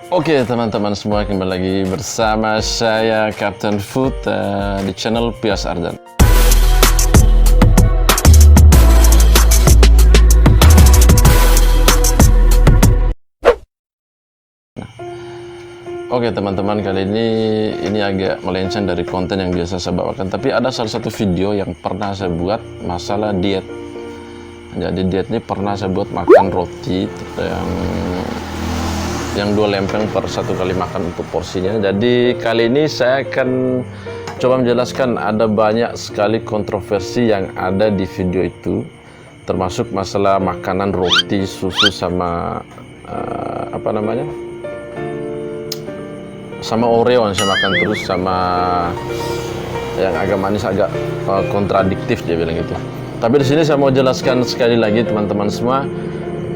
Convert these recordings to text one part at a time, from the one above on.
Oke teman-teman semua, kembali lagi bersama saya Captain Food di channel Pias Ardan. Oke teman-teman, kali ini agak melenceng dari konten yang biasa saya bawakan. Tapi ada salah satu video yang pernah saya buat masalah diet. Jadi diet ini pernah saya buat makan roti yang 2 lempeng per 1 kali makan untuk porsinya. Jadi kali ini saya akan coba menjelaskan, ada banyak sekali kontroversi yang ada di video itu, termasuk masalah makanan roti, susu, sama sama Oreo yang saya makan terus, sama yang agak manis, agak kontradiktif dia bilang gitu. Tapi di sini saya mau jelaskan sekali lagi teman-teman semua,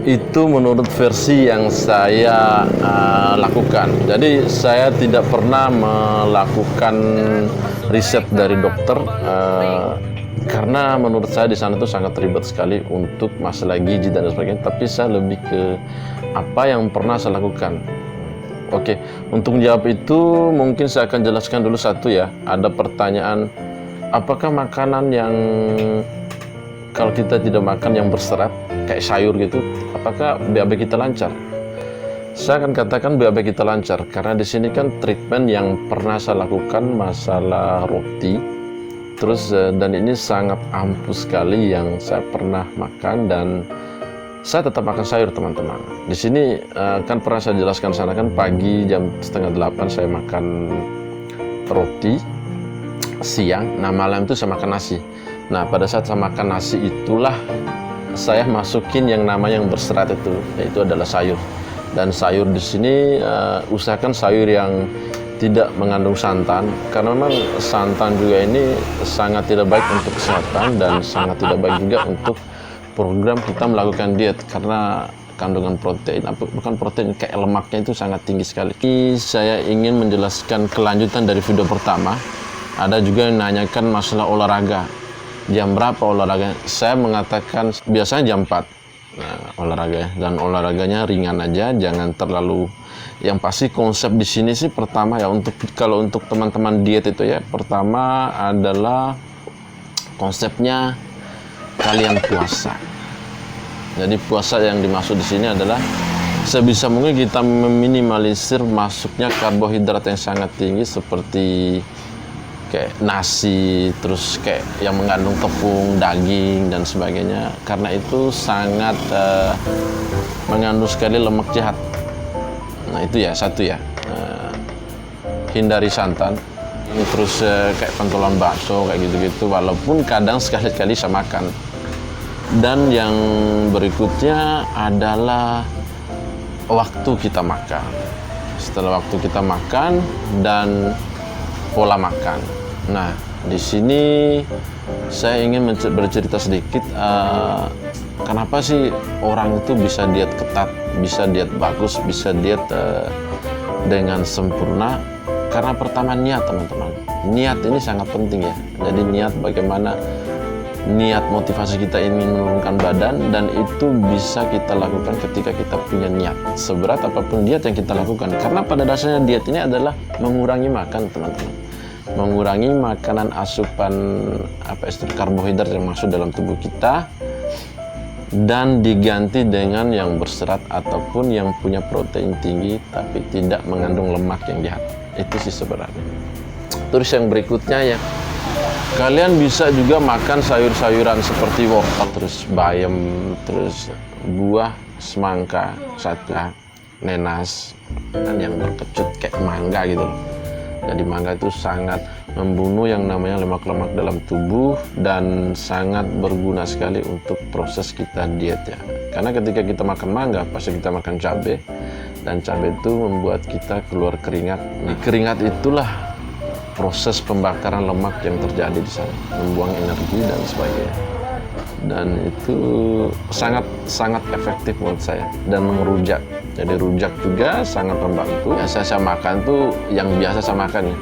itu menurut versi yang saya lakukan. Jadi saya tidak pernah melakukan riset dari dokter, karena menurut saya di sana tuh sangat ribet sekali untuk masalah gizi dan sebagainya. Tapi saya lebih ke apa yang pernah saya lakukan. Oke, untuk menjawab itu mungkin saya akan jelaskan dulu satu ya. Ada pertanyaan, apakah makanan yang kalau kita tidak makan yang berserat kayak sayur gitu, apakah BAB kita lancar? Saya akan katakan BAB kita lancar, karena di sini kan treatment yang pernah saya lakukan masalah roti, terus dan ini sangat ampuh sekali yang saya pernah makan, dan saya tetap makan sayur teman-teman. Di sini kan pernah saya jelaskan sana kan, pagi jam 7:30 saya makan roti, siang, nah malam itu saya makan nasi. Nah pada saat saya makan nasi itulah saya masukin yang namanya yang berserat itu, yaitu adalah sayur. Dan sayur di sini usahakan sayur yang tidak mengandung santan, karena memang santan juga ini sangat tidak baik untuk kesehatan dan sangat tidak baik juga untuk program kita melakukan diet, karena kandungan protein, bukan protein, kayak lemaknya itu sangat tinggi sekali. Ini saya ingin menjelaskan kelanjutan dari video pertama. Ada juga yang nanyakan masalah olahraga, jam berapa olahraga. Saya mengatakan biasanya jam 4 olahraga, dan olahraganya ringan aja, jangan terlalu. Yang pasti konsep di sini sih pertama ya, kalau untuk teman-teman diet itu ya, pertama adalah konsepnya kalian puasa. Jadi puasa yang dimaksud di sini adalah sebisa mungkin kita meminimalisir masuknya karbohidrat yang sangat tinggi, seperti kayak nasi, terus kayak yang mengandung tepung, daging dan sebagainya, karena itu sangat mengandung sekali lemak jahat. Nah itu ya, satu ya, hindari santan. Terus kayak pentolan bakso kayak gitu-gitu, walaupun kadang sekali-kali saya makan. Dan yang berikutnya adalah waktu kita makan. Setelah waktu kita makan dan pola makan. Nah di sini saya ingin bercerita sedikit, kenapa sih orang itu bisa diet ketat, bisa diet bagus, bisa diet dengan sempurna. Karena pertama niat teman-teman, niat ini sangat penting ya. Jadi niat, bagaimana niat motivasi kita ingin menurunkan badan, dan itu bisa kita lakukan ketika kita punya niat. Seberat apapun diet yang kita lakukan, karena pada dasarnya diet ini adalah mengurangi makan teman-teman, mengurangi makanan asupan karbohidrat yang masuk dalam tubuh kita, dan diganti dengan yang berserat ataupun yang punya protein tinggi tapi tidak mengandung lemak yang jahat. Itu sih sebenarnya. Terus yang berikutnya ya, kalian bisa juga makan sayur-sayuran seperti wortel, terus bayam, terus buah semangka, sadap, nenas, dan yang berkecut kayak mangga gitu loh. Jadi mangga itu sangat membunuh yang namanya lemak-lemak dalam tubuh, dan sangat berguna sekali untuk proses kita diet ya. Karena ketika kita makan mangga, pasti kita makan cabai, dan cabai itu membuat kita keluar keringat. Nah, keringat itulah proses pembakaran lemak yang terjadi di sana, membuang energi dan sebagainya. Dan itu sangat efektif menurut saya, dan merujak. Jadi rujak juga sangat membantu. Saya makan tuh yang biasa saya makan ya,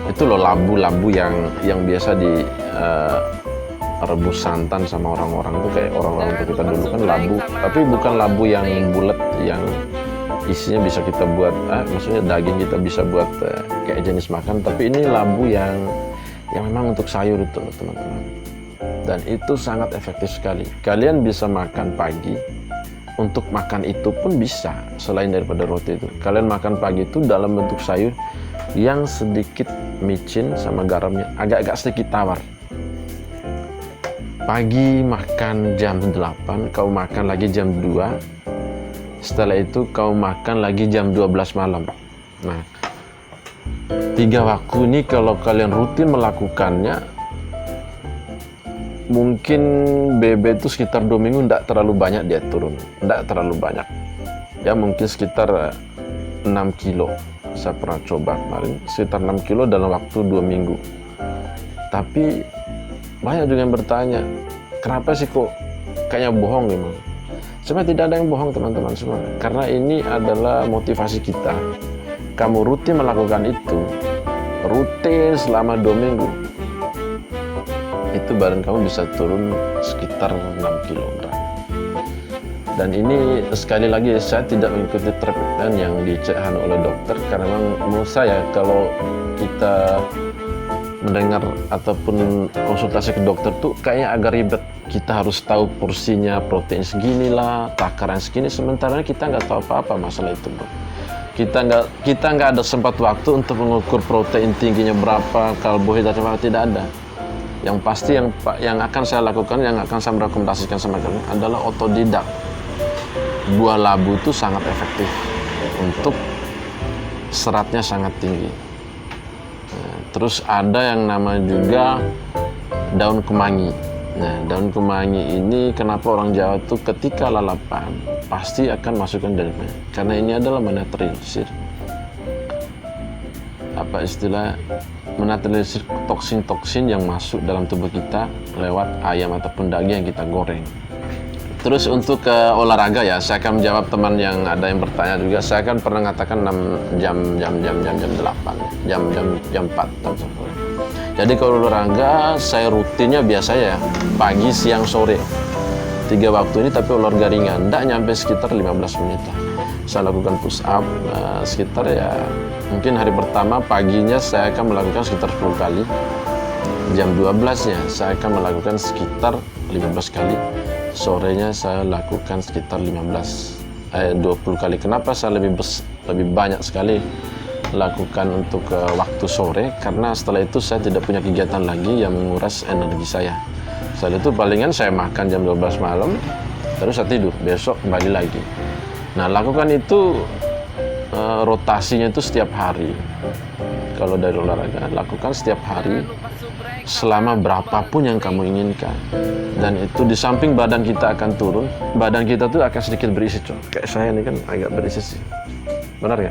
itu loh labu-labu yang biasa di rebus santan sama orang-orang tuh, kayak orang-orang tua kita dulu kan labu, tapi bukan labu yang bulat, isinya bisa kita buat, maksudnya daging kita bisa buat kayak jenis makan. Tapi ini labu yang memang untuk sayur itu teman-teman. Dan itu sangat efektif sekali. Kalian bisa makan pagi, untuk makan itu pun bisa, selain daripada roti itu. Kalian makan pagi itu dalam bentuk sayur yang sedikit micin sama garamnya, agak-agak sedikit tawar. Pagi makan jam 8, kau makan lagi jam 2. Setelah itu kau makan lagi jam 12 malam. Nah, 3 waktu ini kalau kalian rutin melakukannya, mungkin BB itu sekitar 2 minggu tidak terlalu banyak dia turun, tidak terlalu banyak ya, mungkin sekitar 6 kilo. Saya pernah coba kemarin sekitar 6 kilo dalam waktu 2 minggu. Tapi banyak juga yang bertanya, kenapa sih kok kayaknya bohong memang? Sebenarnya tidak ada yang bohong teman-teman semua, karena ini adalah motivasi kita. Kamu rutin melakukan itu, rutin selama 2 minggu, itu badan kamu bisa turun sekitar 6 kilogram. Dan ini sekali lagi saya tidak mengikuti treatment yang dicekhan oleh dokter, karena memang menurut saya kalau kita mendengar ataupun konsultasi ke dokter tuh kayaknya agak ribet. Kita harus tahu porsinya protein segini lah, takaran segini, sementara kita nggak tahu apa-apa masalah itu, bro. Kita nggak ada sempat waktu untuk mengukur protein tingginya berapa, karbohidratnya berapa, tidak ada. Yang pasti yang akan saya lakukan, yang akan saya merekomendasikan sama kalian adalah otodidak. Buah labu itu sangat efektif untuk seratnya sangat tinggi. Nah, terus ada yang namanya juga daun kemangi. Nah, daun kemangi ini kenapa orang Jawa tuh ketika lalapan pasti akan masukkan daunnya, karena ini adalah menetralisir, apa istilah, menetralisir toksin-toksin yang masuk dalam tubuh kita lewat ayam ataupun daging yang kita goreng. Terus untuk olahraga ya, saya akan menjawab teman yang ada yang bertanya juga. Saya akan pernah mengatakan 6 jam 8, jam 4. Jadi kalau olahraga saya rutinnya biasa ya pagi, siang, sore. 3 waktu ini, tapi olahraga ringan, tidak nyampe sekitar 15 menit. Saya lakukan push up sekitar ya, mungkin hari pertama paginya saya akan melakukan sekitar 10 kali. Jam 12-nya saya akan melakukan sekitar 15 kali. Sorenya saya lakukan sekitar 20 kali. Kenapa saya lebih banyak sekali lakukan untuk waktu sore? Karena setelah itu saya tidak punya kegiatan lagi yang menguras energi saya. Setelah itu palingan saya makan jam 12 malam, terus saya tidur, besok kembali lagi. Nah, lakukan itu rotasinya itu setiap hari. Kalau dari olahraga, lakukan setiap hari selama berapapun yang kamu inginkan. Dan itu di samping badan kita akan turun, badan kita tuh akan sedikit berisi, coy. Kayak saya ini kan agak berisi sih. Benar ya?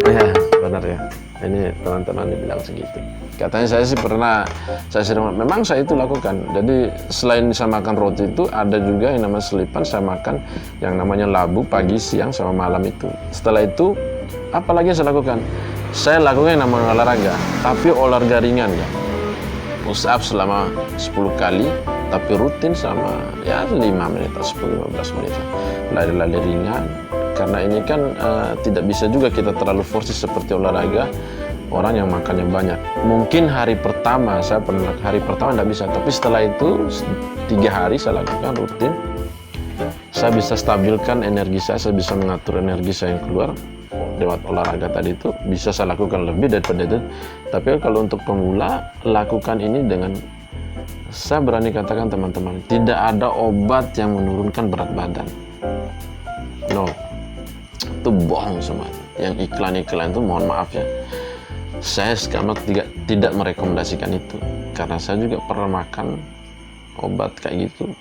Ya, benar ya. Ini teman-teman bilang segitu. Katanya saya sih pernah, memang saya itu lakukan. Jadi selain saya makan roti itu, ada juga yang namanya selipan, saya makan yang namanya labu pagi, siang, sama malam itu. Setelah itu, apa lagi yang saya lakukan? Saya lakukan yang namanya olahraga, tapi olahraga ringan ya. Push up selama 10 kali, tapi rutin sama ya 5 menit atau 10-15 menit. Lari-lari ringan, karena ini kan tidak bisa juga kita terlalu forsis seperti olahraga orang yang makannya banyak. Mungkin hari pertama tidak bisa, tapi setelah itu 3 hari saya lakukan rutin. Saya bisa stabilkan energi saya bisa mengatur energi saya yang keluar lewat olahraga tadi itu, bisa saya lakukan lebih daripada itu. Tapi kalau untuk pemula, lakukan ini dengan, saya berani katakan teman-teman, tidak ada obat yang menurunkan berat badan. No, itu bohong semua. Yang iklan-iklan itu, mohon maaf ya, saya sekarang tidak merekomendasikan itu, karena saya juga pernah makan obat kayak gitu.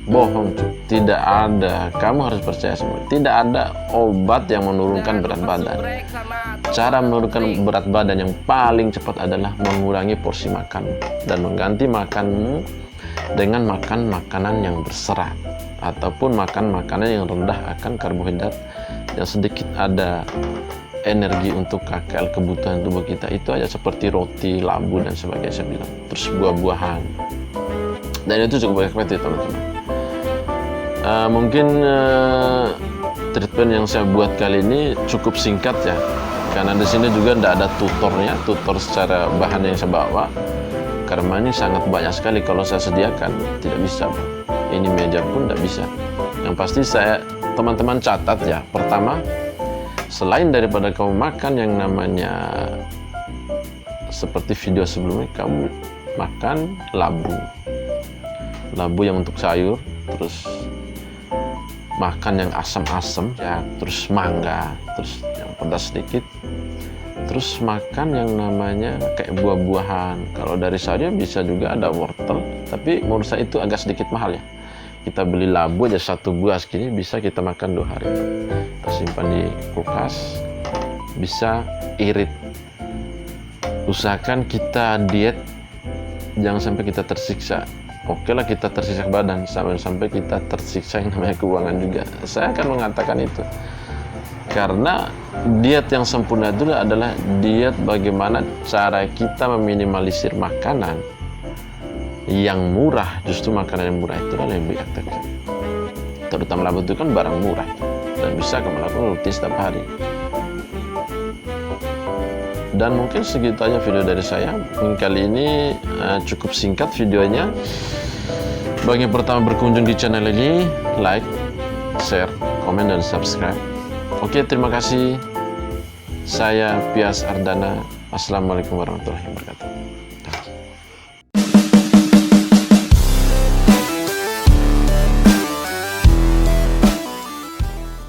Bohong, tidak ada. Kamu harus percaya semua, tidak ada obat yang menurunkan berat badan. Cara menurunkan berat badan yang paling cepat adalah mengurangi porsi makan dan mengganti makanmu dengan makan makanan yang berserat ataupun makan makanan yang rendah akan karbohidrat, yang sedikit ada energi untuk KKL kebutuhan tubuh kita. Itu aja, seperti roti, labu dan sebagainya saya bilang. Terus buah-buahan, dan itu cukup efektif teman-teman. Mungkin treatment yang saya buat kali ini cukup singkat ya, karena di sini juga tidak ada tutor secara bahan yang saya bawa, karena ini sangat banyak sekali. Kalau saya sediakan tidak bisa, ini meja pun tidak bisa. Yang pasti teman-teman catat ya. Pertama, selain daripada kamu makan yang namanya seperti video sebelumnya, kamu makan labu yang untuk sayur, terus makan yang asam-asam ya, terus mangga, terus yang pedas sedikit, terus makan yang namanya kayak buah-buahan. Kalau dari saya bisa juga ada wortel, tapi menurut saya itu agak sedikit mahal ya. Kita beli labu aja 1 buah segini bisa kita makan 2 hari. Kita simpan di kulkas, bisa irit. Usahakan kita diet, jangan sampai kita tersiksa. Oke lah kita tersiksa badan, sampai kita tersiksa yang namanya keuangan juga. Saya akan mengatakan itu. Karena diet yang sempurna itu adalah diet bagaimana cara kita meminimalisir makanan yang murah. Justru makanan yang murah itu adalah yang lebih efektif. Terutama labu itu kan barang murah dan bisa kamu lakukan rutin setiap hari. Dan mungkin segitu aja video dari saya. Mungkin kali ini cukup singkat videonya. Bagi yang pertama berkunjung di channel ini, like, share, komen, dan subscribe. Oke, terima kasih. Saya Pias Ardana. Assalamualaikum warahmatullahi wabarakatuh.